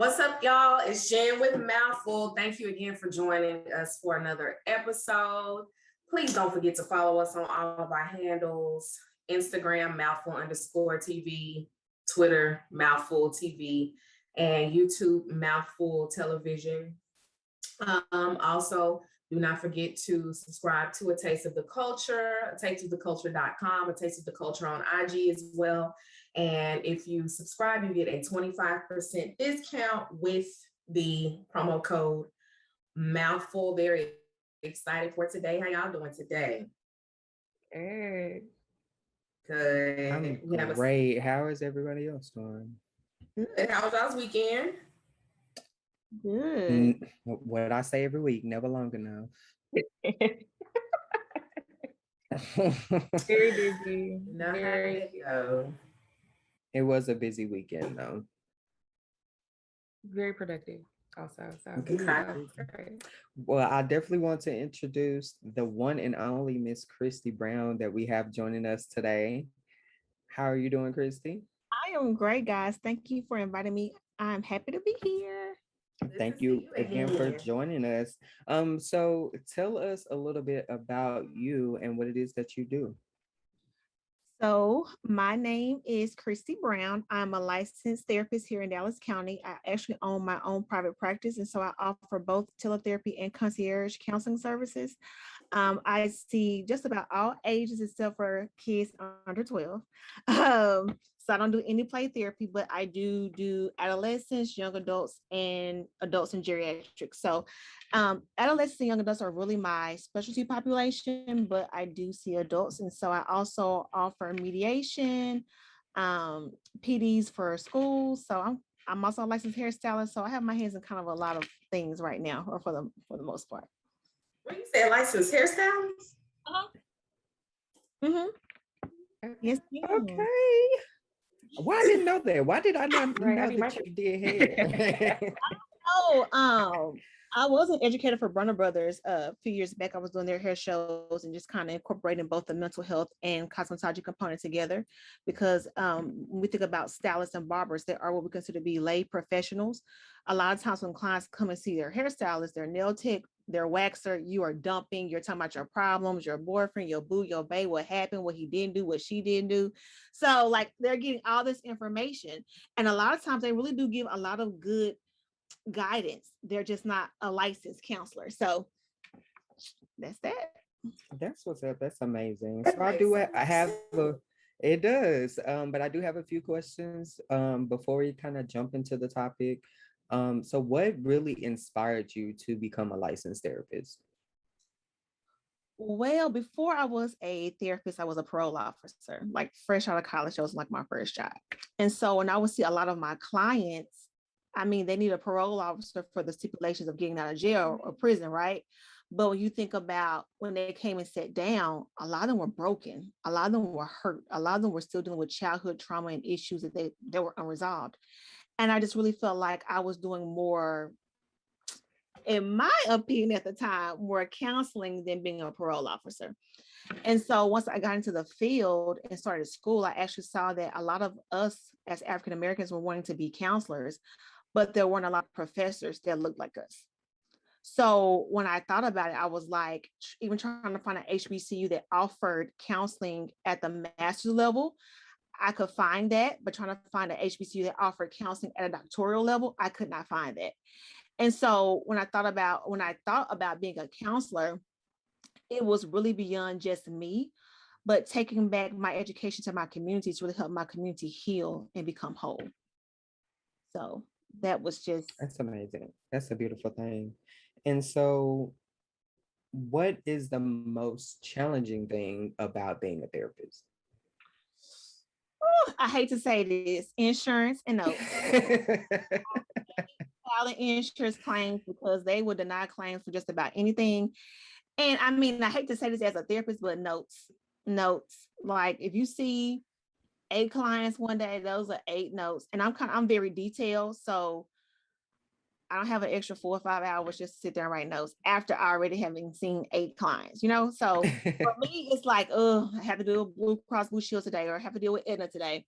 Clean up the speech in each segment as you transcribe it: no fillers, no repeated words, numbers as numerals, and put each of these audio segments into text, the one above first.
What's up, y'all? It's Jen with Mouthful. Thank you again for joining us for another episode. Please don't forget to follow us on all of our handles: Instagram, Mouthful_TV, Twitter, Mouthful TV, and YouTube, Mouthful Television. Also, do not forget to subscribe to A Taste of the Culture, tasteoftheculture.com, A Taste of the Culture on IG as well. And if you subscribe, you get a 25% discount with the promo code Mouthful. Very excited for today. How y'all doing today? Good. Good. I'm great. How is everybody else doing? Good. How was y'all's weekend? Good. What I say every week, never long enough. Very busy. Very. It was a busy weekend though. Very productive also. So Okay. Well, I definitely want to introduce the one and only Miss Christy Brown that we have joining us today. How are you doing, Christy? I am great, guys. Thank you for inviting me. I'm happy to be here. Thank you again for joining us. So tell us a little bit about you and what it is that you do. So my name is Christy Brown. I'm a licensed therapist here in Dallas County. I actually own my own private practice, and so I offer both teletherapy and concierge counseling services. I see just about all ages except for kids under 12. So I don't do any play therapy, but I do adolescents, young adults, and adults in geriatrics. So adolescents and young adults are really my specialty population, but I do see adults. And so I also offer mediation, PDs for schools. So I'm also a licensed hairstylist. So I have my hands in kind of a lot of things right now, or for the most part. When you say licensed hairstylist? Yes. Okay. Why I didn't know that? Why did I not know that you did hair? I was an educator for Brunner Brothers a few years back. I was doing their hair shows and just kind of incorporating both the mental health and cosmetology component together, because when we think about stylists and barbers, they are what we consider to be lay professionals. A lot of times when clients come and see their hairstylist, their nail tech, their waxer, you are dumping, you're talking about your problems, your boyfriend, your boo, your bae, what happened, what he didn't do, what she didn't do. So like they're getting all this information. And a lot of times they really do give a lot of good guidance. They're just not a licensed counselor. So that's that. That's what's up. That's amazing. So I have it does. But I do have a few questions before we kind of jump into the topic. So what really inspired you to become a licensed therapist? Well, before I was a therapist, I was a parole officer. Like fresh out of college, that was like my first job. And so when I would see a lot of my clients, I mean, they need a parole officer for the stipulations of getting out of jail or prison, right? But when you think about when they came and sat down, a lot of them were broken. A lot of them were hurt. A lot of them were still dealing with childhood trauma and issues that they were unresolved. And I just really felt like I was doing more, in my opinion at the time, more counseling than being a parole officer. And so once I got into the field and started school, I actually saw that a lot of us as African Americans were wanting to be counselors, but there weren't a lot of professors that looked like us. So when I thought about it, I was like, even trying to find an HBCU that offered counseling at the master's level, I could find that, but trying to find an HBCU that offered counseling at a doctoral level, I could not find that. And so when I thought about being a counselor, it was really beyond just me, but taking back my education to my community to really help my community heal and become whole. So that's amazing. That's a beautiful thing. And so what is the most challenging thing about being a therapist? I hate to say this, insurance and notes. Filing insurance claims because they will deny claims for just about anything. And I mean, I hate to say this as a therapist, but notes. Like if you see 8 clients one day, those are 8 notes. And I'm very detailed. So I don't have an extra 4 or 5 hours just to sit there and write notes after already having seen 8 clients, So for me, it's like, I have to do a Blue Cross Blue Shield today, or I have to deal with Aetna today.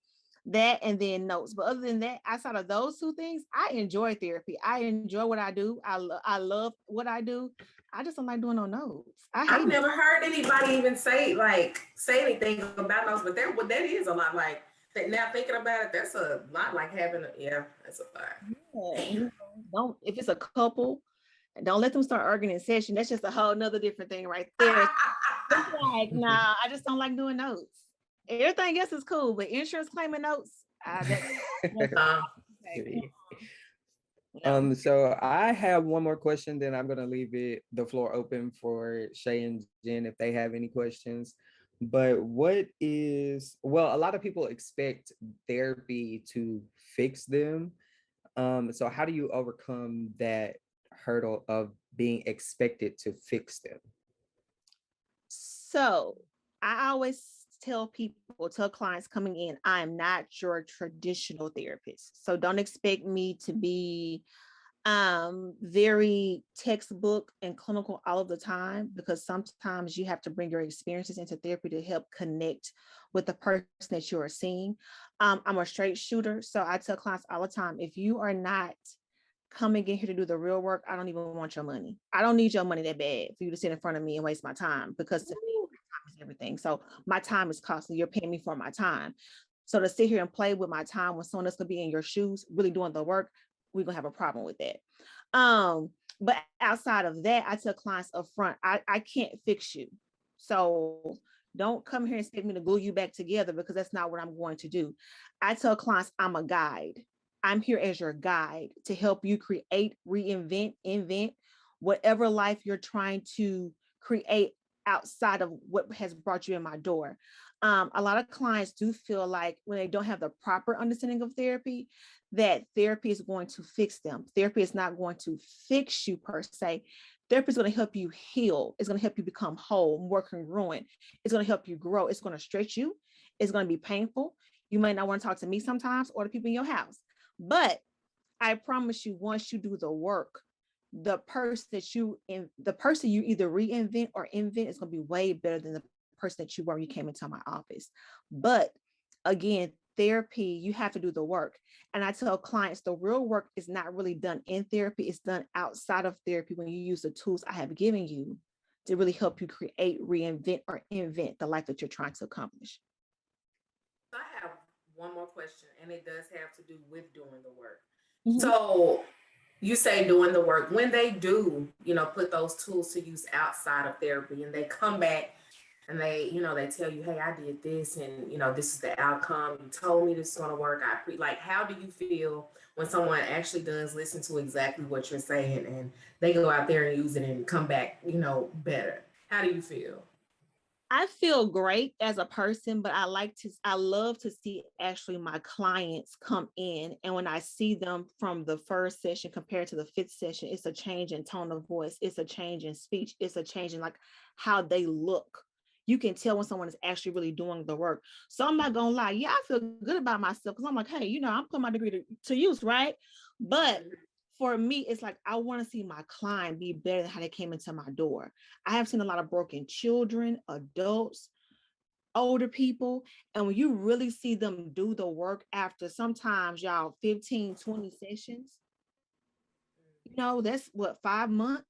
That and then notes. But other than that, outside of those two things, I enjoy therapy. I enjoy what I do. I love what I do. I just don't like doing no notes. I I've hate it. never heard anybody even say anything about notes, but that is a lot. Like that now thinking about it, that's a lot like having that's a lot. Yeah, don't if it's a couple, don't let them start arguing in session. That's just a whole nother different thing right there. It's like, nah, I just don't like doing notes. Everything else is cool, but insurance claiming notes, okay. No. So I have one more question, then I'm gonna leave the floor open for Shay and Jen if they have any questions. But a lot of people expect therapy to fix them. So how do you overcome that hurdle of being expected to fix them? So I always tell clients coming in, I am not your traditional therapist. So don't expect me to be very textbook and clinical all of the time, because sometimes you have to bring your experiences into therapy to help connect with the person that you are seeing. I'm a straight shooter, so I tell clients all the time, if you are not coming in here to do the real work, I don't even want your money. I don't need your money that bad for you to sit in front of me and waste my time, because to me, time is everything. So my time is costly. You're paying me for my time. So to sit here and play with my time when someone else could be in your shoes, really doing the work, we're gonna have a problem with that. But outside of that, I tell clients up front, I can't fix you. So don't come here and expect me to glue you back together, because that's not what I'm going to do. I tell clients I'm a guide. I'm here as your guide to help you create, reinvent, invent whatever life you're trying to create outside of what has brought you in my door. A lot of clients do feel like when they don't have the proper understanding of therapy, that therapy is going to fix them. Therapy is not going to fix you per se. Therapy is going to help you heal. It's going to help you become whole, more congruent. It's going to help you grow. It's going to stretch you. It's going to be painful. You might not want to talk to me sometimes or the people in your house. But I promise you, once you do the work, the person you either reinvent or invent is going to be way better than the person that you were when you came into my office. But again, therapy, you have to do the work. And I tell clients the real work is not really done in therapy, it's done outside of therapy when you use the tools I have given you to really help you create, reinvent, or invent the life that you're trying to accomplish. I have one more question, and it does have to do with doing the work. Mhm. So you say doing the work. When they do, put those tools to use outside of therapy, and they come back and they tell you, hey, I did this, and this is the outcome. You told me this is gonna work. Like, how do you feel when someone actually does listen to exactly what you're saying, and they go out there and use it and come back, better? How do you feel? I feel great as a person, but I love to see actually my clients come in. And when I see them from the first session compared to the fifth session, it's a change in tone of voice. It's a change in speech. It's a change in like how they look. You can tell when someone is actually really doing the work. So I'm not going to lie. Yeah, I feel good about myself because I'm like, hey, I'm putting my degree to use, right? But for me, it's like, I want to see my client be better than how they came into my door. I have seen a lot of broken children, adults, older people. And when you really see them do the work after sometimes y'all 15, 20 sessions, that's what, 5 months.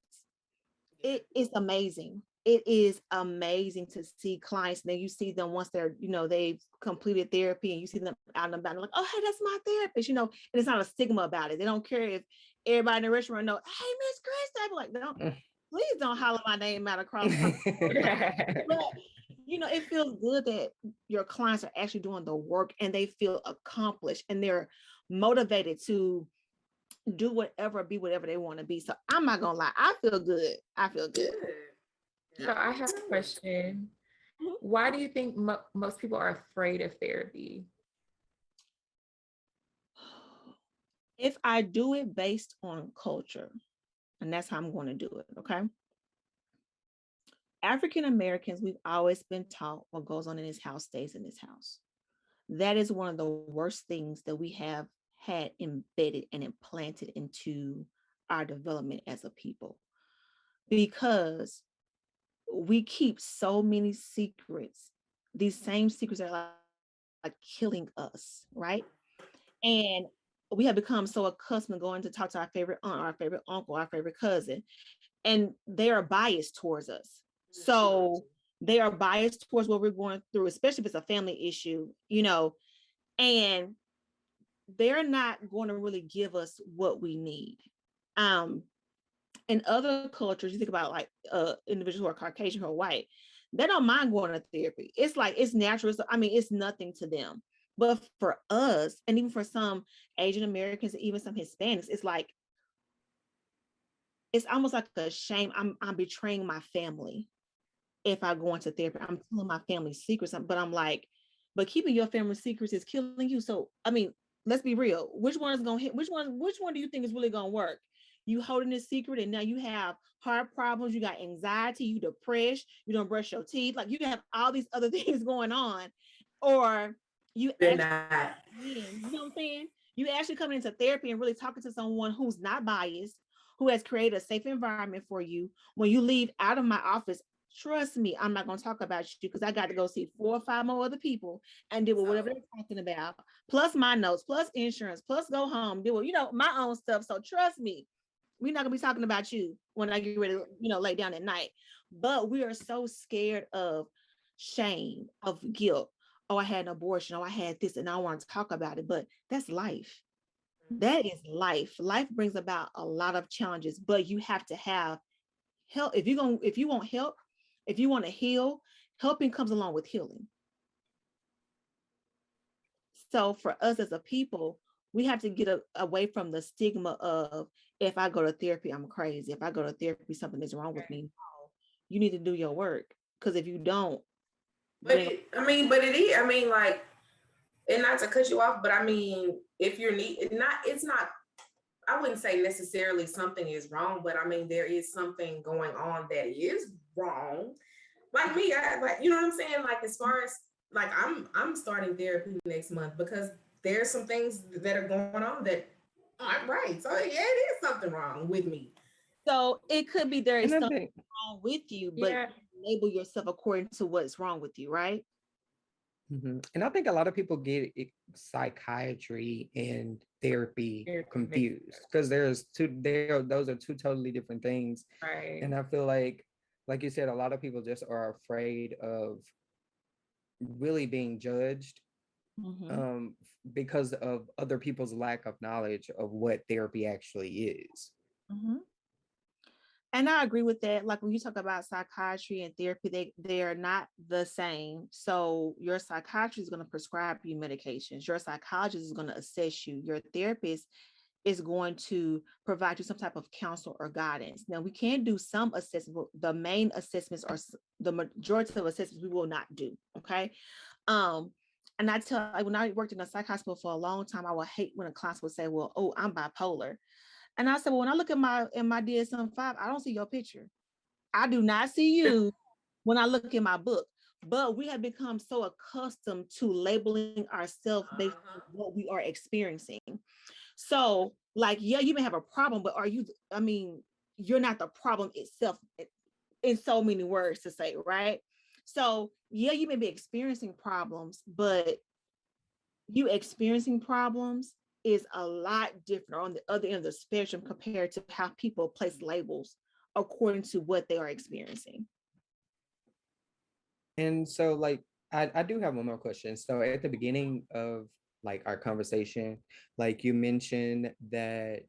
It is amazing. It is amazing to see clients. And then you see them once they've completed therapy, and you see them out and about, like, oh, hey, that's my therapist, and it's not a stigma about it. They don't care if everybody in the restaurant know, hey, Miss Christy. I be like, please don't holler my name out across my but it feels good that your clients are actually doing the work and they feel accomplished and they're motivated to do whatever, be whatever they want to be. So I'm not gonna lie, I feel good. So I have a question. Why do you think most people are afraid of therapy? If I do it based on culture, and that's how I'm going to do it, okay? African Americans, we've always been taught what goes on in this house stays in this house. That is one of the worst things that we have had embedded and implanted into our development as a people, because we keep so many secrets, these same secrets are like like killing us, right? And we have become so accustomed to going to talk to our favorite aunt, our favorite uncle, our favorite cousin, and they are biased towards us. So they are biased towards what we're going through, especially if it's a family issue, and they're not going to really give us what we need. In other cultures, you think about like individuals who are Caucasian or white, they don't mind going to therapy. It's like, it's natural. It's nothing to them. But for us, and even for some Asian Americans, even some Hispanics, it's like, it's almost like a shame. I'm betraying my family if I go into therapy. I'm telling my family secrets, but I'm like, but keeping your family secrets is killing you. So, let's be real. Which one is going to hit? Which one do you think is really going to work? You holding this secret and now you have heart problems, you got anxiety, you depressed, you don't brush your teeth, like you have all these other things going on, or you actually, you know what I'm saying? You actually coming into therapy and really talking to someone who's not biased, who has created a safe environment for you. When you leave out of my office, trust me, I'm not going to talk about you because I got to go see 4 or 5 more other people and deal with whatever they're talking about, plus my notes, plus insurance, plus go home, deal with, my own stuff. So trust me, we're not gonna be talking about you when I get ready to, lay down at night. But we are so scared of shame, of guilt. Oh, I had an abortion. Oh, I had this, and I want to talk about it. But that's life. That is life. Life brings about a lot of challenges, but you have to have help. If you want help, if you want to heal, helping comes along with healing. So for us as a people, we have to get away from the stigma of, if I go to therapy, I'm crazy. If I go to therapy, something is wrong with me. No, you need to do your work, because if you don't, but it is. Like, and not to cut you off, but if you're it's not. I wouldn't say necessarily something is wrong, but there is something going on that is wrong. Like me, you know what I'm saying? Like, as far as like, I'm starting therapy next month because there's some things that are going on that aren't right. So yeah, it is something wrong with me. So it could be there is something wrong with you, but you label yourself according to what's wrong with you, right? Mm-hmm. And I think a lot of people get psychiatry and therapy confused because those are two totally different things. Right. And I feel like you said, a lot of people just are afraid of really being judged because of other people's lack of knowledge of what therapy actually is. Mm-hmm. And I agree with that. Like, when you talk about psychiatry and therapy, they are not the same. So your psychiatrist is going to prescribe you medications. Your psychologist is going to assess you. Your therapist is going to provide you some type of counsel or guidance. Now, we can do some assessment. The main assessments, or the majority of assessments, we will not do. Okay. And when I worked in a psych hospital for a long time, I would hate when a class would say, well, oh, I'm bipolar. And I said, well, when I look at my DSM-5, I don't see your picture. I do not see you when I look in my book. But we have become so accustomed to labeling ourselves based on what we are experiencing. So, like, yeah, you may have a problem, but you're not the problem itself, in so many words to say, right? So, yeah, you may be experiencing problems, but you experiencing problems is a lot different on the other end of the spectrum compared to how people place labels according to what they are experiencing. And so, like, I do have one more question. So at the beginning of like our conversation, like, you mentioned that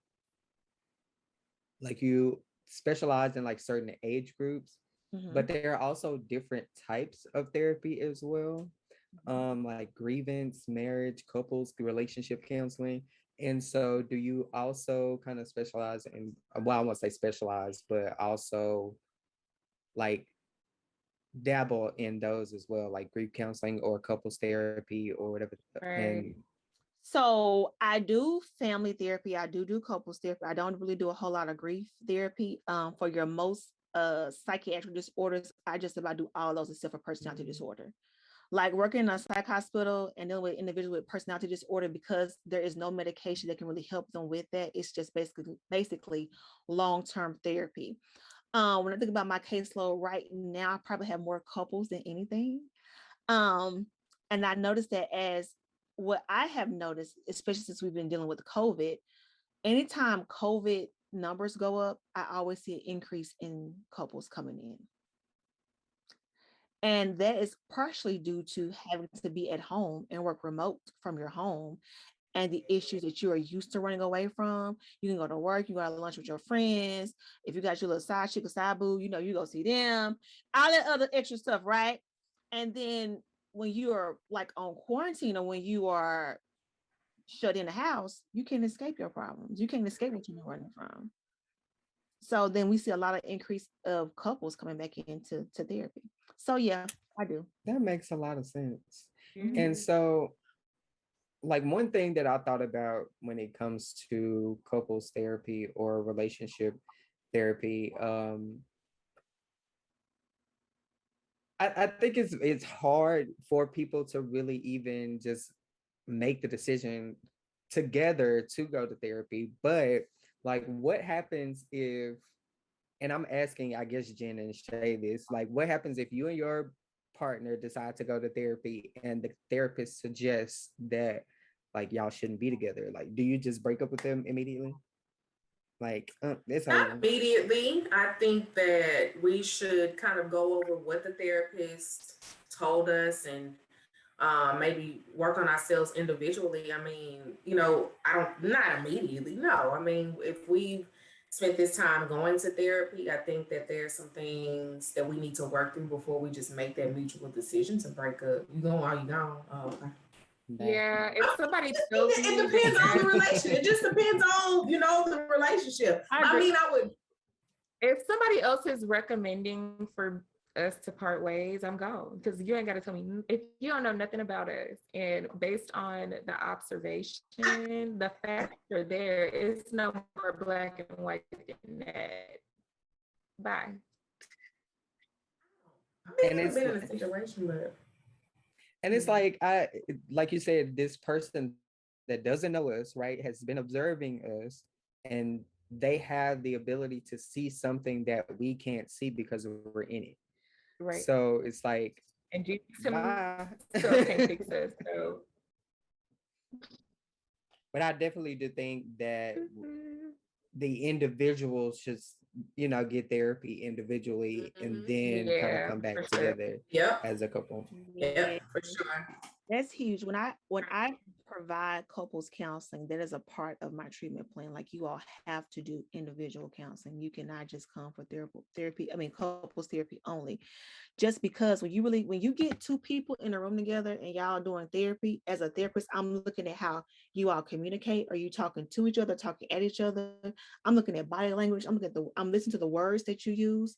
like you specialize in like certain age groups, but there are also different types of therapy as well. Like grievance, marriage, couples, relationship counseling. And so do you also kind of specialize in, well, I won't say specialize, but also like dabble in those as well, like grief counseling or couples therapy or whatever? And so I do family therapy. I do couples therapy. I don't really do a whole lot of grief therapy. For your most psychiatric disorders, I just about do all those except for personality disorder. Like, working in a psych hospital and dealing with individuals with personality disorder, because there is no medication that can really help them with that. It's just basically long-term therapy. When I think about my caseload right now, I probably have more couples than anything. And I noticed that as what I have noticed, especially since we've been dealing with COVID, anytime COVID numbers go up, I always see an increase in couples coming in. And that is partially due to having to be at home and work remote from your home and the issues that you are used to running away from. You can go to work, you go to lunch with your friends. If you got your little side chick or side boo, you know, you go see them, all that other extra stuff, right? And then when you are like on quarantine or when you are shut in the house, you can't escape your problems. You can't escape what you're running from. So then we see a lot of increase of couples coming back into therapy. So yeah, I do. That makes a lot of sense. Mhm. And so, like, one thing that I thought about when it comes to couples therapy or relationship therapy, I think it's hard for people to really even just make the decision together to go to therapy. But like, what happens if, and I'm asking, I guess, Jen and Shay this, like, what happens if you and your partner decide to go to therapy and the therapist suggests that like y'all shouldn't be together? Like, do you just break up with them immediately? Like, it's Not over. immediately. I think that we should kind of go over what the therapist told us and maybe work on ourselves individually. I mean, you know, not immediately. No, I mean, if we've spent this time going to therapy, I think that there's some things that we need to work through before we just make that mutual decision to break up. You going, are you gone? Oh, okay. Yeah, if somebody It tells me depends on the relationship. It just depends on, you know, the relationship. I mean, I would. If somebody else is recommending for us to part ways, I'm gone, because you ain't got to tell me if you don't know nothing about us. And based on the observation, the facts are there. It's no more black and white than that. Bye. I mean, I've been in a situation, but. And it's like you said, this person that doesn't know us, right, has been observing us, and they have the ability to see something that we can't see because we're in it. Right. So it's like, and Jesus bye. himself can't fix us. So. But I definitely do think that the individuals should, you know, get therapy individually and then kind of come back together as a couple. Yeah, for sure. That's huge. When I provide couples counseling, that is a part of my treatment plan. Like, you all have to do individual counseling. You cannot just come for therapy. I mean, couples therapy only. Just because when you get two people in a room together and y'all doing therapy, as a therapist, I'm looking at how you all communicate. Are you talking to each other, talking at each other? I'm looking at body language. I'm listening to the words that you use.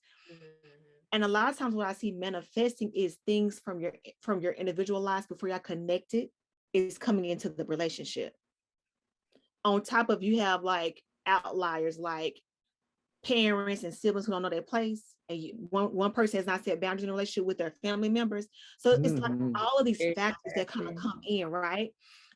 And a lot of times what I see manifesting is things from your individual lives before y'all connected is coming into the relationship. On top of, you have like outliers, like parents and siblings who don't know their place, and one person has not set boundaries in a relationship with their family members. So it's like all of these factors that kind of come in, right?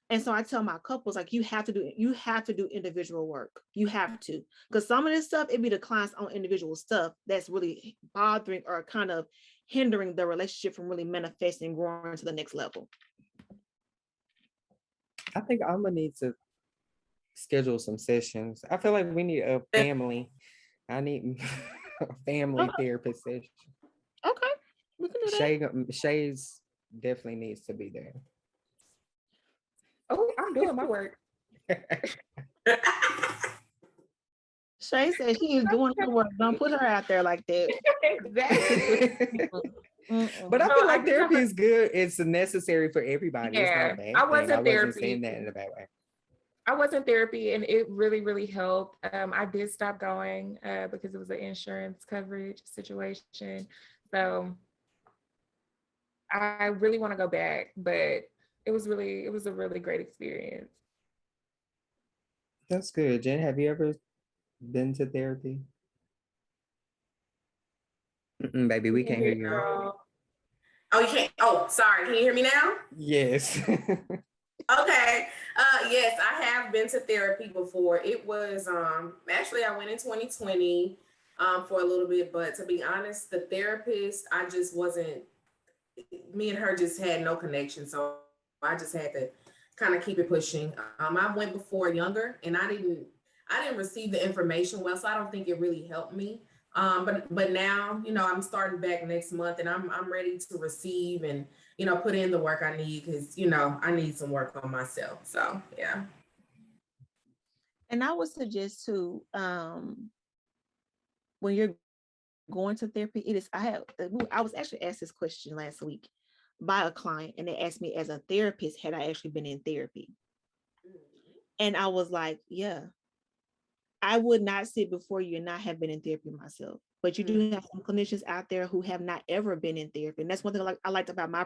And so I tell my couples, like, you have to do individual work. You have to, because some of this stuff, it be the client's own individual stuff that's really bothering or kind of hindering the relationship from really manifesting and growing to the next level. I think I'm gonna need to schedule some sessions. I feel like we need a family. I need a family therapist session. Okay, we can do that. Shay's definitely needs to be there. Oh, I'm doing my work. Shay said she is doing her work. Don't put her out there like that. Exactly. But I feel like therapy is good. It's necessary for everybody. Yeah, it's not a bad I wasn't saying that in a bad way. I was in therapy and it really, really helped. I did stop going because it was an insurance coverage situation. So I really want to go back, but it was a really great experience. That's good. Jen, have you ever been to therapy? Baby, we can't hear you. Oh, you can't. Oh, sorry. Can you hear me now? Yes. Okay. Yes, I have been to therapy before. It was actually I went in 2020 for a little bit, but to be honest, the therapist, I just wasn't me and her just had no connection. So I just had to kind of keep it pushing. I went before younger, and I didn't receive the information well, so I don't think it really helped me. But now, I'm starting back next month, and I'm ready to receive and put in the work I need, because I need some work on myself. So yeah. And I would suggest too, when you're going to therapy, I was actually asked this question last week by a client, and they asked me, as a therapist, had I actually been in therapy? And I was like, yeah, I would not sit before you and not have been in therapy myself. But you do have some clinicians out there who have not ever been in therapy. And that's one thing I liked about my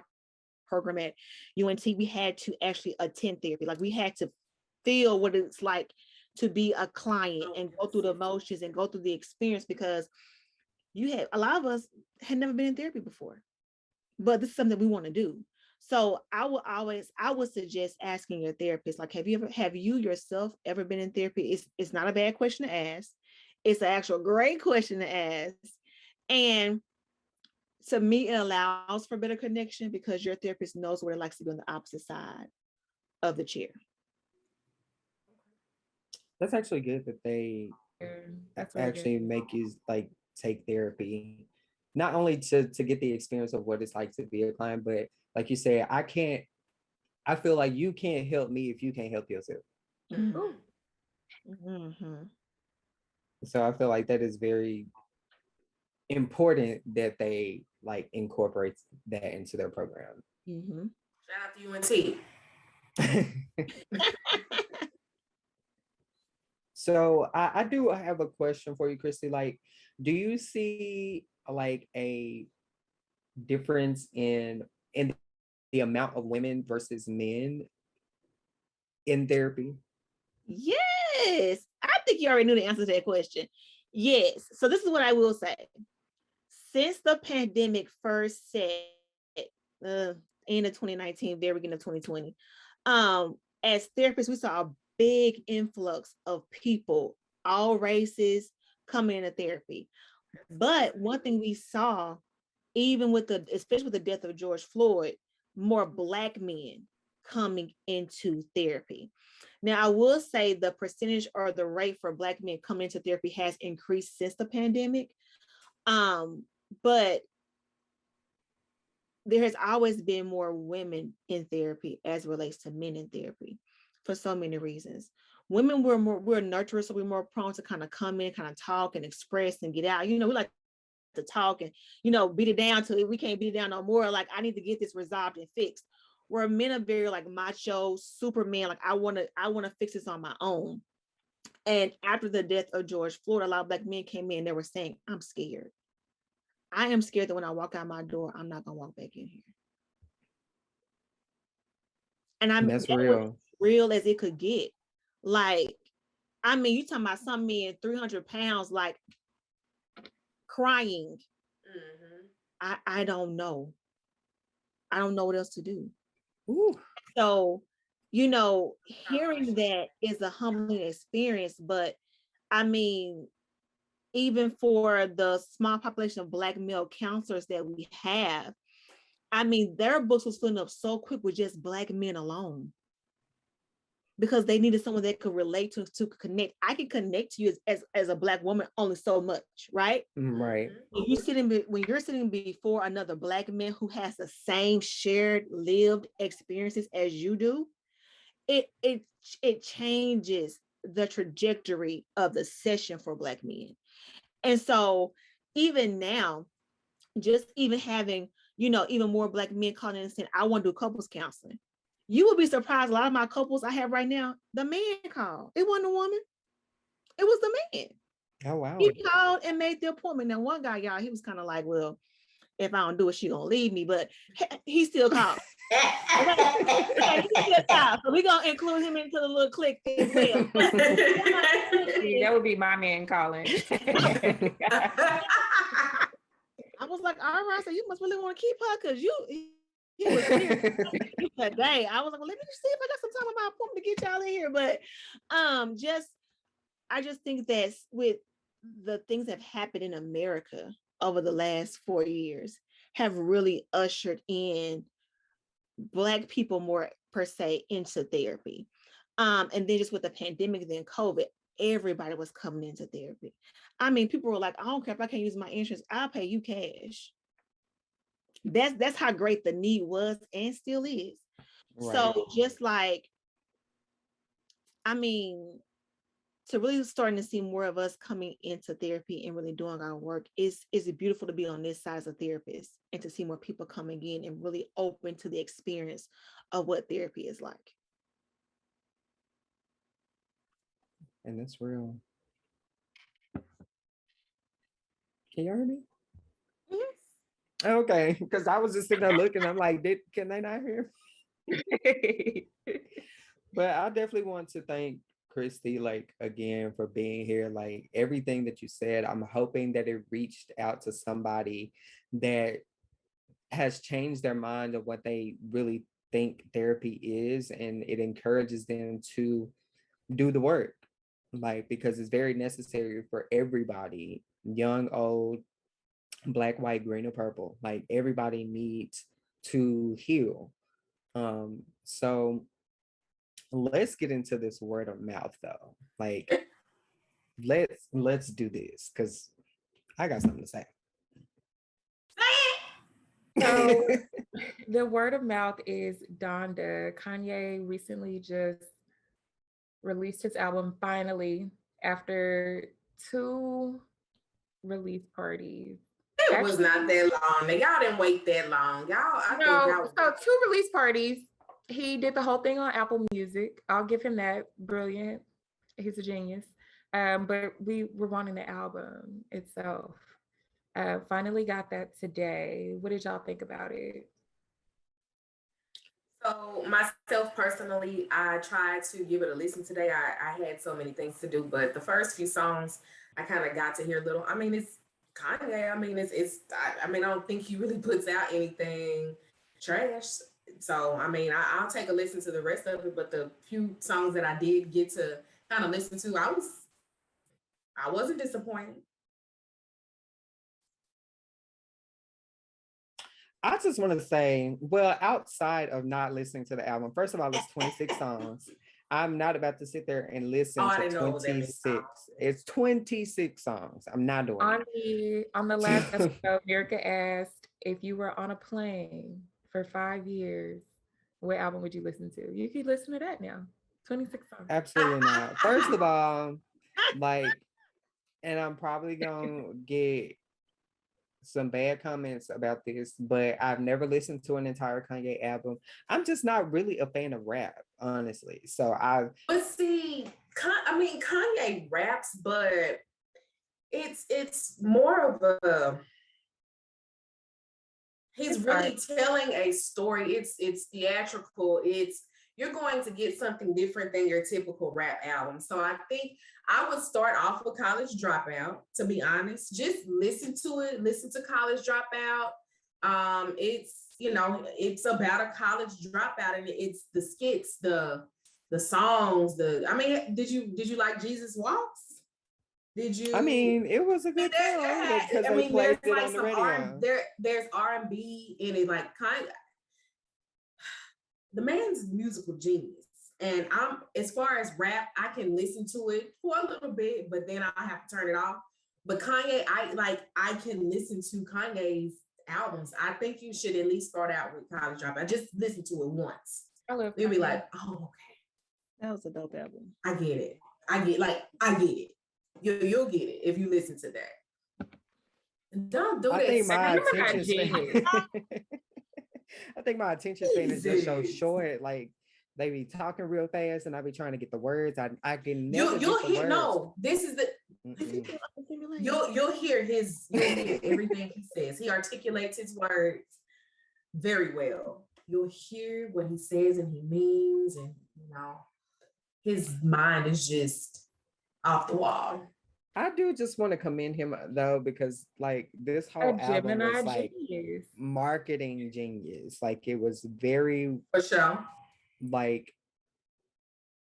program at UNT. We had to actually attend therapy. Like, we had to feel what it's like to be a client and go through the motions and go through the experience, because a lot of us had never been in therapy before, but this is something we want to do. So I would suggest asking your therapist, like, have you yourself ever been in therapy? It's not a bad question to ask. It's an actual great question to ask. And to me, it allows for better connection, because your therapist knows what it likes to be on the opposite side of the chair. That's actually good that they That's actually make you like take therapy, not only to get the experience of what it's like to be a client, but like you said, I feel like you can't help me if you can't help yourself. Mm-hmm. So I feel like that is very important that they like incorporate that into their program. Mm-hmm. Shout out to UNT. So I do have a question for you, Christy. Like, do you see like a difference in the amount of women versus men in therapy? Yes, I think you already knew the answer to that question. Yes. So this is what I will say. Since the pandemic first set, end of 2019, very beginning of 2020, as therapists, we saw a big influx of people, all races, coming into therapy. But one thing we saw, especially with the death of George Floyd, more Black men coming into therapy. Now, I will say the percentage or the rate for Black men coming into therapy has increased since the pandemic. But there has always been more women in therapy as it relates to men in therapy, for so many reasons. Women, we're nurturers, so we're more prone to kind of come in, kind of talk and express and get out. We like to talk and, beat it down till we can't beat it down no more. Like, I need to get this resolved and fixed. Where men are very like macho, Superman, like I want to fix this on my own. And after the death of George Floyd, a lot of Black men came in, they were saying, I'm scared. I am scared that when I walk out my door, I'm not gonna walk back in here. And That's real. Real as it could get. Like, you talking about some men 300 pounds, like crying. Mm-hmm. I don't know. I don't know what else to do. Ooh. So, hearing that is a humbling experience, but even for the small population of Black male counselors that we have, their books was filling up so quick with just Black men alone, because they needed someone that could relate to connect. I can connect to you as a Black woman only so much, right? Right. When you're sitting before another Black man who has the same shared lived experiences as you do, it changes the trajectory of the session for Black men. And so even now, just even having, even more Black men calling in and saying, I want to do couples counseling. You would be surprised. A lot of my couples I have right now, the man called. It wasn't a woman. It was the man. Oh, wow. He called and made the appointment. Now, one guy, y'all, he was kind of like, well, if I don't do it, she gonna leave me. But he still called. He still called. So we're gonna include him into the little clique as well. That would be my man calling. I was like, all right, so you must really want to keep her, because he was here today. I was like, well, let me see if I got some time on my appointment to get y'all in here. But I just think that with the things that have happened in America over the last 4 years have really ushered in Black people more per se into therapy. And then just with the pandemic, then COVID, everybody was coming into therapy. I mean, people were like, I don't care if I can't use my insurance, I'll pay you cash. That's how great the need was and still is. Right. So just like, I mean, to really starting to see more of us coming into therapy and really doing our work is it beautiful to be on this side as a therapist and to see more people coming in and really open to the experience of what therapy is like. And that's real. Can you hear me? Mhm. Okay, because I was just sitting there looking. I'm like, can they not hear me? But I definitely want to thank Christy, like, again, for being here. Like, everything that you said, I'm hoping that it reached out to somebody that has changed their mind of what they really think therapy is, and it encourages them to do the work, like, because it's very necessary for everybody, young, old, Black, white, green, or purple. Like, everybody needs to heal. So let's get into this word of mouth though. Like, let's do this because I got something to say. So the word of mouth is DONDA. Kanye recently just released his album finally after 2 release parties. It was not that long. Y'all didn't wait that long. I think y'all. So 2 release parties. He did the whole thing on Apple Music. I'll give him that. Brilliant. He's a genius. But we were wanting the album itself. Finally got that today. What did y'all think about it? So myself personally, I tried to give it a listen today. I had so many things to do, but the first few songs I kind of got to hear a little. I mean, it's Kanye. I mean, I mean, I don't think he really puts out anything trash. So I mean, I'll take a listen to the rest of it. But the few songs that I did get to kind of listen to, I wasn't disappointed. I just want to say, well, outside of not listening to the album, first of all, it's 26 songs. I'm not about to sit there and listen to 26. It's 26 songs. I'm not doing it. On the last episode, Erica asked if you were on a plane for 5 years, what album would you listen to? You could listen to that now. 26 songs. Absolutely not. First of all, like, and I'm probably gonna get some bad comments about this, but I've never listened to an entire Kanye album. I'm just not really a fan of rap, honestly. But see, I mean, Kanye raps, but it's more of a. He's really telling a story. It's theatrical. You're going to get something different than your typical rap album. So I think I would start off with College Dropout, to be honest. Just listen to it, listen to College Dropout. It's about a college dropout, and it's the skits, the songs, I mean, did you like Jesus Walks? Did you? I mean, it was a good song because they played it on the radio. There's R&B in it, like kind of. The man's musical genius, and as far as rap, I can listen to it for a little bit, but then I have to turn it off. But Kanye, I can listen to Kanye's albums. I think you should at least start out with College Dropout. Just listen to it once. You'll be like, oh, okay. That was a dope album. I get it. I get it. You'll get it if you listen to that. Don't do that. I think my attention span is just so short. Like, they be talking real fast, and I be trying to get the words. I can never. You'll hear. Words. No, this is the. You'll hear everything he says. He articulates his words very well. You'll hear what he says and he means, and his mind is just off the wall. I do just want to commend him though, because like this whole album was like marketing genius. Like, it was very, for sure. Like,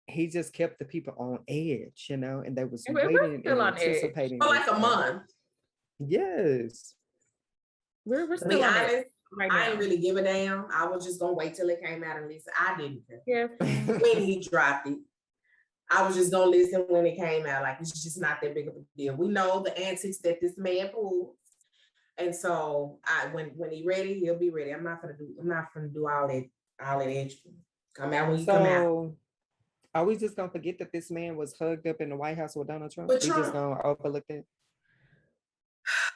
he just kept the people on edge, and they was waiting and anticipating for like a month. Yes. We're To be still on it honest, right I now. didn't really give a damn. I was just gonna wait till it came out and listen. I didn't care Yeah. when he dropped it. I was just gonna listen when it came out. Like, it's just not that big of a deal. We know the antics that this man pulls. And so when he ready, he'll be ready. I'm not gonna do all that extra. Come out when you come out. So are we just gonna forget that this man was hugged up in the White House with Donald Trump? With We just Trump. gonna overlook it?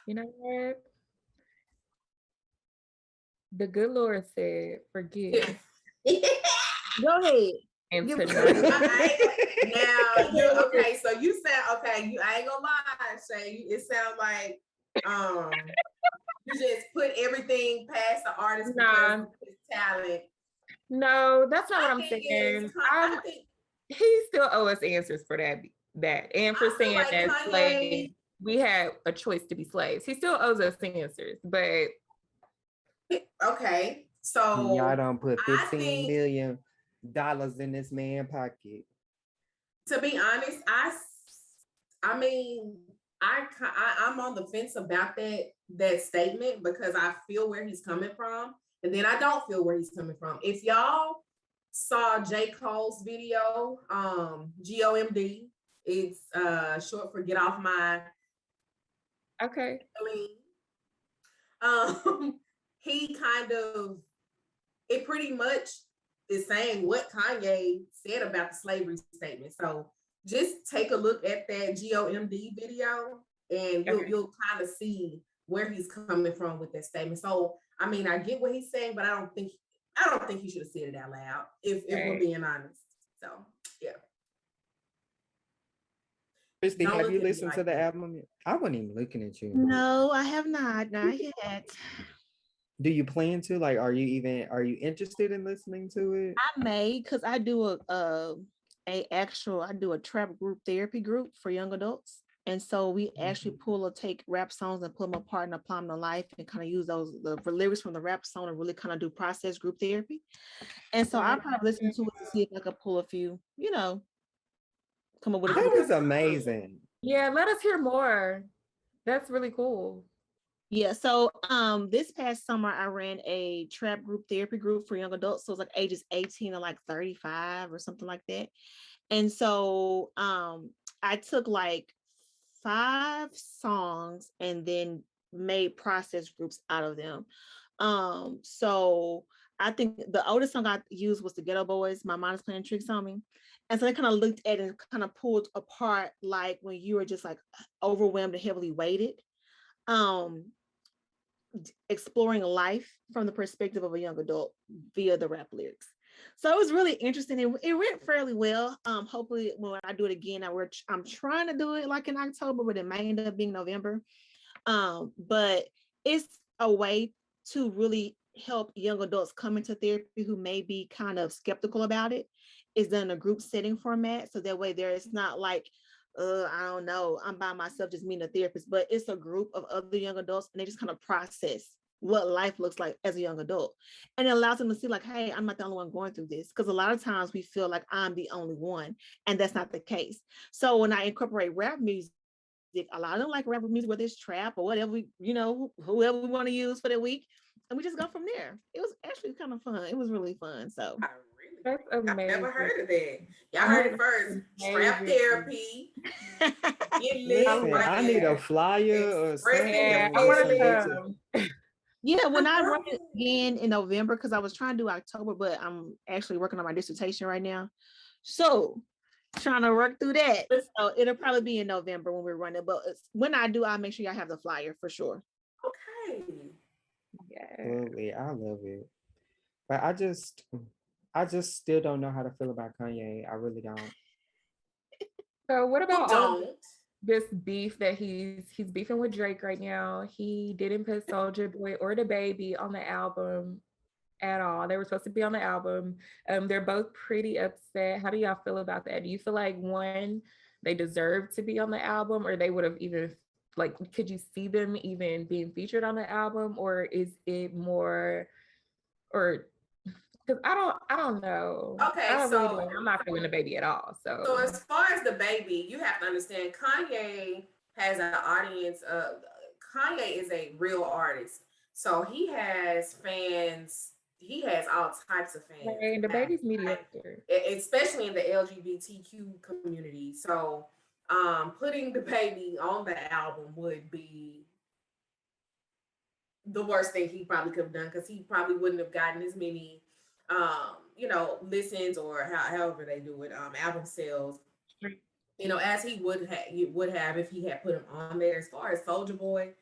You know what? The good Lord said, forgive. Go ahead. And Give- tonight, Now you okay? So you sound okay. I ain't gonna lie, Shay. It sounds like you just put everything past the artist because of his talent. no, that's not what My I'm thing saying. is, I think He still owe us answers for that, and for I feel saying like that Kanye- slaves, we had a choice to be slaves. He still owes us answers, but okay. So Y'all don't put I $15 think- million in this man's pocket. to be honest, I mean, I'm on the fence about that statement because I feel where he's coming from, and then I don't feel where he's coming from. If y'all saw J. Cole's video, GOMD, it's short for Get Off My okay. He kind of, it pretty much is saying what Kanye said about the slavery statement. So just take a look at that GOMD video and you'll kind of see where he's coming from with that statement. So I mean, I get what he's saying, but I don't think he should have said it out loud, if we're being honest. So yeah. Christy, Don't have look you at me listened like to the that. album? I wasn't even looking at you. No, I have not yet. Do you plan to? Like, are you interested in listening to it? I may, because I do a trap group therapy group for young adults. And so we actually take rap songs and put them apart and apply them to life and kind of use the lyrics from the rap song and really kind of do process group therapy. And so I'll probably listen to it to see if I could pull a few, come up with a That group. is amazing. Yeah, let us hear more. That's really cool. Yeah, so this past summer I ran a trap group therapy group for young adults. So it's like ages 18 to like 35 or something like that. And so I took like 5 songs and then made process groups out of them. So I think the oldest song I used was the Ghetto Boys, My Mind is Playing Tricks on Me. And so I kind of looked at it and kind of pulled apart like when you were just like overwhelmed and heavily weighted. Exploring life from the perspective of a young adult via the rap lyrics. So it was really interesting. It went fairly well. Hopefully when I do it again, I'm trying to do it like in October, but it may end up being November. But it's a way to really help young adults come into therapy who may be kind of skeptical about it. It's done in a group setting format. So that way there is not like, I don't know, I'm by myself, just me and a therapist, but it's a group of other young adults and they just kind of process what life looks like as a young adult. And it allows them to see like, hey, I'm not the only one going through this. Because a lot of times we feel like I'm the only one, and that's not the case. So when I incorporate rap music, a lot of them like rap music, whether it's trap or whatever, whoever we want to use for the week. And we just go from there. It was actually kind of fun. It was really fun. So that's amazing. I've never heard of that. Y'all heard it first. Trap therapy. I need a flyer or something. Yeah, I want to come. Yeah, when I run it again in November, because I was trying to do October, but I'm actually working on my dissertation right now. So trying to work through that. So it'll probably be in November when we run it. But when I do, I'll make sure y'all have the flyer for sure. Okay. Yeah. Absolutely. I love it. But I just still don't know how to feel about Kanye. I really don't. So what about don't? This beef that he's beefing with Drake right now? He didn't put Soulja Boy or the Baby on the album at all. They were supposed to be on the album. They're both pretty upset. How do y'all feel about that? Do you feel like, one, they deserve to be on the album, or they would have even, like, could you see them even being featured on the album, or is it more, or because I don't know. Okay, I'm not feeling the Baby at all. So as far as the Baby, you have to understand Kanye has an audience. Kanye is a real artist. So he has fans. He has all types of fans, Right, and the baby's mediocre. especially in the LGBTQ community. So, putting the baby on the album would be the worst thing he probably could have done, because he probably wouldn't have gotten as many, listens, or however they do it, album sales, as he would have if he had put him on there. As far as Soldier Boy,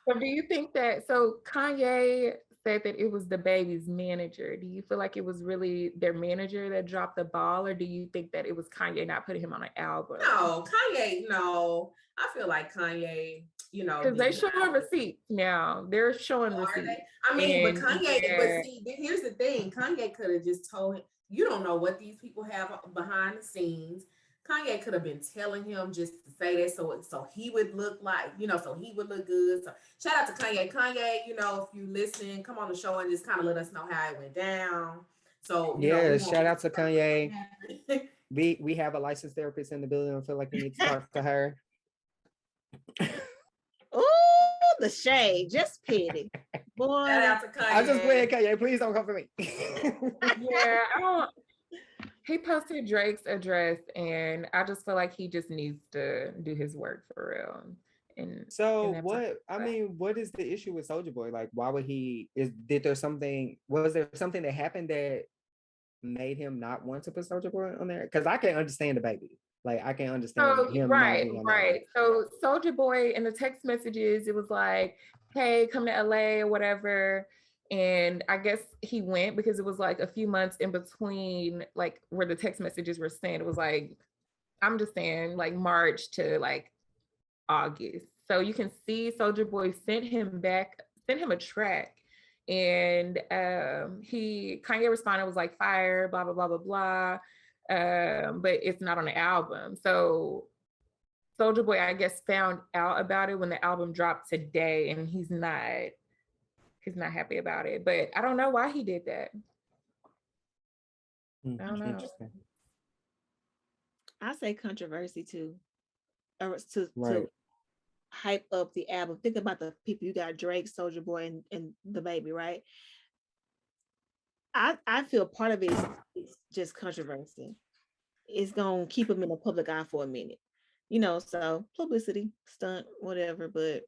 So do you think that, so Kanye said that it was the baby's manager. Do you feel like it was really their manager that dropped the ball, or do you think that it was Kanye not putting him on an album? no, Kanye, no. I feel like Kanye, Because they showing receipts now. They're showing receipts. I mean, but And Kanye, but see, here's the thing. Kanye could have just told him, you don't know what these people have behind the scenes. Kanye could have been telling him just to say that, so he would look like, so he would look good. So shout out to Kanye. Kanye, if you listen, come on the show and just kind of let us know how it went down. So yeah, shout out to Kanye. We have a licensed therapist in the building. I feel like we need to talk to her. Oh, the shade, just pity. Boy, shout out to Kanye. I just playing Kanye. Please don't come for me. yeah, he posted Drake's address, and I just feel like he just needs to do his work for real. And so what is the issue with Soulja Boy? Like, why would was there something that happened that made him not want to put Soulja Boy on there? Because I can understand the baby. Like, I can understand him. Right. So Soulja Boy, in the text messages, it was like, hey, come to LA or whatever. And I guess he went because it was like a few months in between, like where the text messages were sent. It was like, I'm just saying, like March to like August. So you can see Soulja Boy sent him a track. And Kanye responded, was like, fire, blah, blah, blah, blah, blah. But it's not on the album. So Soulja Boy, I guess, found out about it when the album dropped today, and he's not happy about it. But I don't know why he did that. I don't know. Interesting. I say controversy too, or to hype up the album. Think about the people you got: Drake, Soulja Boy, and the baby, right? I feel part of it is just controversy. It's gonna keep him in the public eye for a minute, so publicity stunt, whatever. But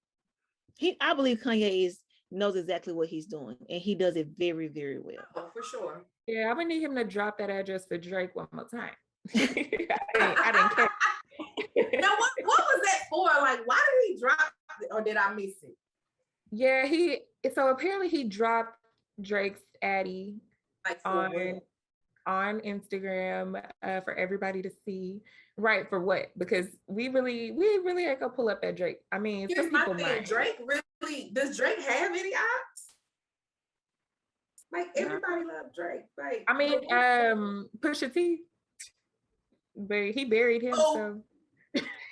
I believe Kanye knows exactly what he's doing, and he does it very, very well. Oh, for sure. Yeah, I would need him to drop that address for Drake one more time. I didn't care. Now, what was that for? Like, why did he drop it, or did I miss it? Yeah, so apparently he dropped Drake's Addy on Instagram for everybody to see. Right, for what? Because we really ain't gonna pull up that Drake. I mean, here's my thing. Drake really, does Drake have any ops? Like, everybody loves Drake. Like, I mean, Pusha T, but he buried him. So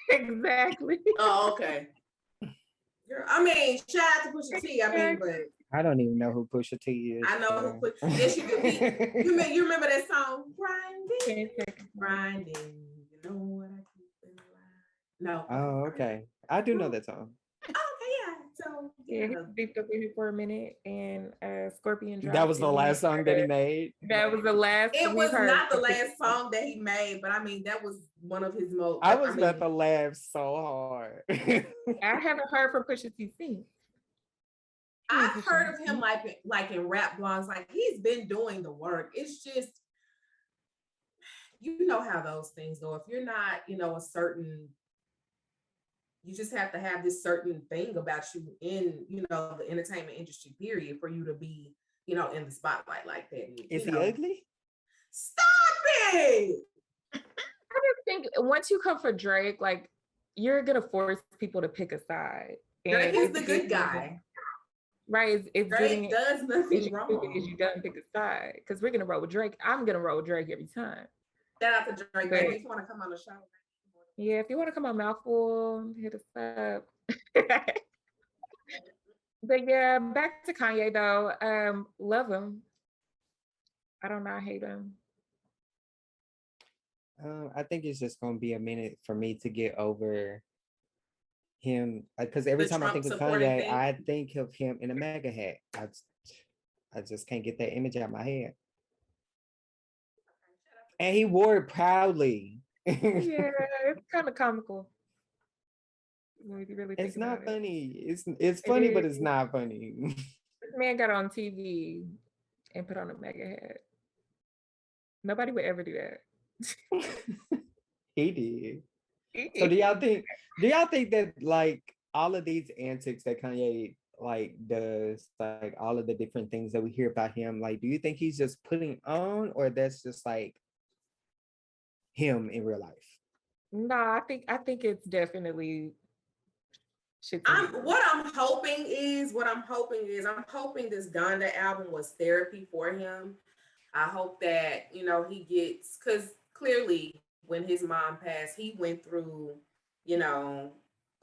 exactly. Oh, okay. I mean, shout out to Pusha T. I mean, but I don't even know who Pusha T is. I know who Pusha. Yes, you do. You remember that song, Grinding. You know what I keep in mind. No. Oh, okay. I do know that song. Oh, okay, yeah. So yeah, he beefed up with him for a minute, and Scorpion dropped. That was the last song that he made. That was the last. It was not the last song that he made, but I mean, that was one of his most. I was about to laugh so hard. I haven't heard from Pusha T since. I've heard of him like in rap blogs. Like, he's been doing the work. It's just, you know how those things go. If you're not, a certain, you just have to have this certain thing about you in, the entertainment industry, period, for you to be, in the spotlight like that. Is he ugly? Stop it! I just think once you come for Drake, like, you're gonna force people to pick a side. Drake is the good guy. Right, if Drake does nothing wrong, is you don't pick a side, because we're gonna roll with Drake. I'm gonna roll with Drake every time. Shout out to Drake, baby. If you want to come on the show, yeah, if you want to come on Mouthful, hit us up. But yeah, back to Kanye though. Love him. I don't know, I hate him. I think it's just gonna be a minute for me to get over him, because every The time I Trump think of supporting Kanye, thing. I think of him in a MAGA hat. I just can't get that image out of my head. And he wore it proudly. Yeah, it's kind of comical when you really think It's not about it. funny. It's funny, but it's not funny. This man got on TV and put on a MAGA hat. Nobody would ever do that. He did. So do y'all think that like all of these antics that Kanye like does, like all of the different things that we hear about him, like do you think he's just putting on, or that's just like him in real life? No, I think it's definitely shit. What I'm hoping is I'm hoping this Donda album was therapy for him. I hope that, you know, he gets, because clearly when his mom passed, he went through, you know,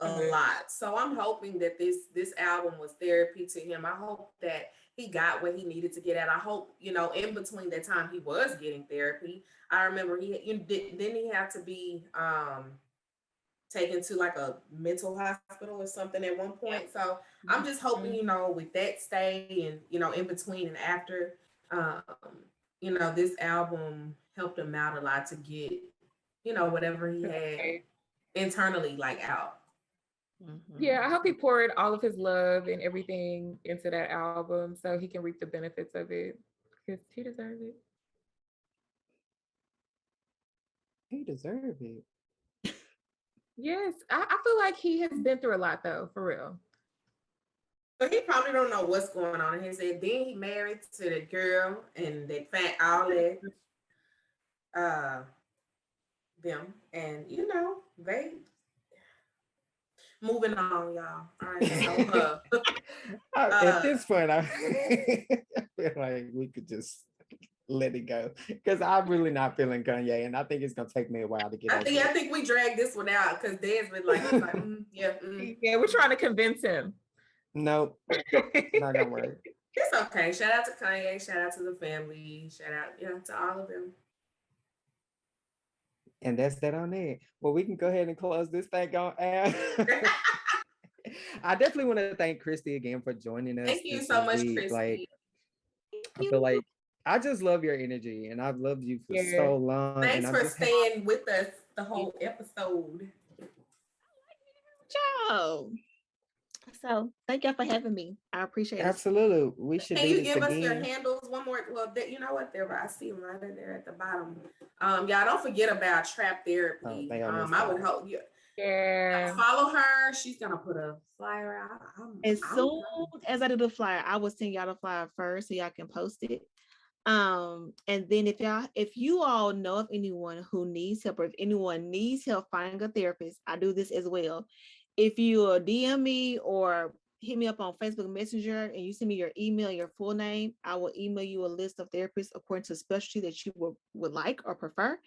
a lot. So I'm hoping that this album was therapy to him. I hope that he got what he needed to get at. I hope, you know, in between that time he was getting therapy. I remember didn't he have to be taken to like a mental hospital or something at one point. So I'm just hoping, you know, with that stay and, you know, in between and after, um, you know, this album helped him out a lot to get, you know, whatever he had internally like out. Yeah, I hope he poured all of his love and everything into that album so he can reap the benefits of it, because he deserves it. He deserved it. Yes, I feel like he has been through a lot though, for real. So he probably don't know what's going on in his head. Then he married to the girl and they found all that them, and you know, they moving on, y'all. All right. So At this point, I feel like we could just let it go, because I'm really not feeling Kanye, and I think it's gonna take me a while to get. I think we dragged this one out because Dad's been like, yeah, yeah, we're trying to convince him. Nope, not gonna work. It's okay. Shout out to Kanye. Shout out to the family. Shout out, you know, to all of them. And that's that on it. Well, we can go ahead and close this thing on air. I definitely want to thank Christy again for joining us. Thank you so much, Christy. Like, I feel like I just love your energy, and I've loved you for so long. Thanks for staying with us the whole episode. Ciao. So thank y'all for having me. I appreciate it. Absolutely. We should Can do you this give again. us your handles one more? Well, you know what? I see them right in there at the bottom. Y'all don't forget about Trap Therapy. I would hope you follow her. She's gonna put a flyer out. As soon as I do the flyer, I will send y'all the flyer first so y'all can post it. And then if you all know of anyone who needs help, or if anyone needs help finding a therapist, I do this as well. If you DM me or hit me up on Facebook Messenger and you send me your email and your full name, I will email you a list of therapists according to specialty that you would like or prefer.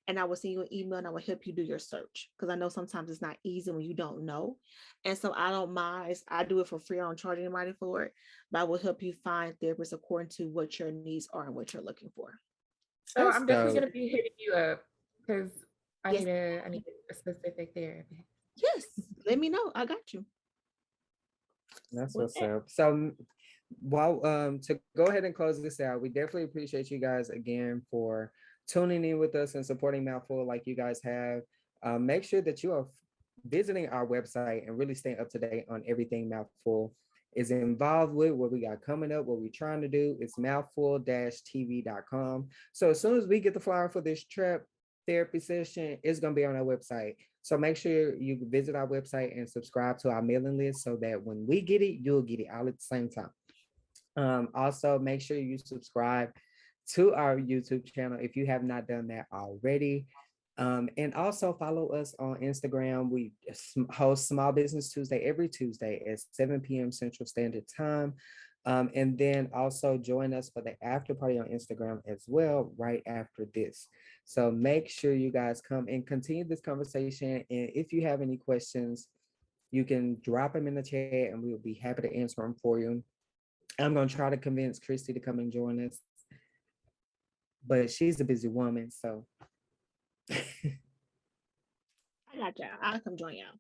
And I will send you an email and I will help you do your search, because I know sometimes it's not easy when you don't know. And so I don't mind. I do it for free. I don't charge anybody for it, but I will help you find therapists according to what your needs are and what you're looking for. So I'm definitely going to be hitting you up, because I need a specific therapy. Yes, let me know. I got you. That's what's up. So, to go ahead and close this out, we definitely appreciate you guys again for tuning in with us and supporting Mouthful like you guys have. Make sure that you are visiting our website and really staying up to date on everything Mouthful is involved with, what we got coming up, what we're trying to do. It's mouthful-tv.com. So as soon as we get the flyer for this Trap Therapy session, it's going to be on our website. So make sure you visit our website and subscribe to our mailing list so that when we get it, you'll get it all at the same time. Also, make sure you subscribe to our YouTube channel if you have not done that already. And also follow us on Instagram. We host Small Business Tuesday every Tuesday at 7 p.m. Central Standard Time. And then also join us for the after party on Instagram as well, right after this. So make sure you guys come and continue this conversation. And if you have any questions, you can drop them in the chat and we'll be happy to answer them for you. I'm going to try to convince Christy to come and join us, but she's a busy woman, so. I got y'all. I'll come join y'all.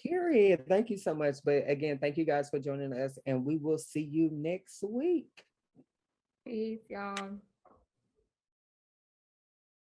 Period. Thank you so much. But again, thank you guys for joining us, and we will see you next week. Peace, y'all.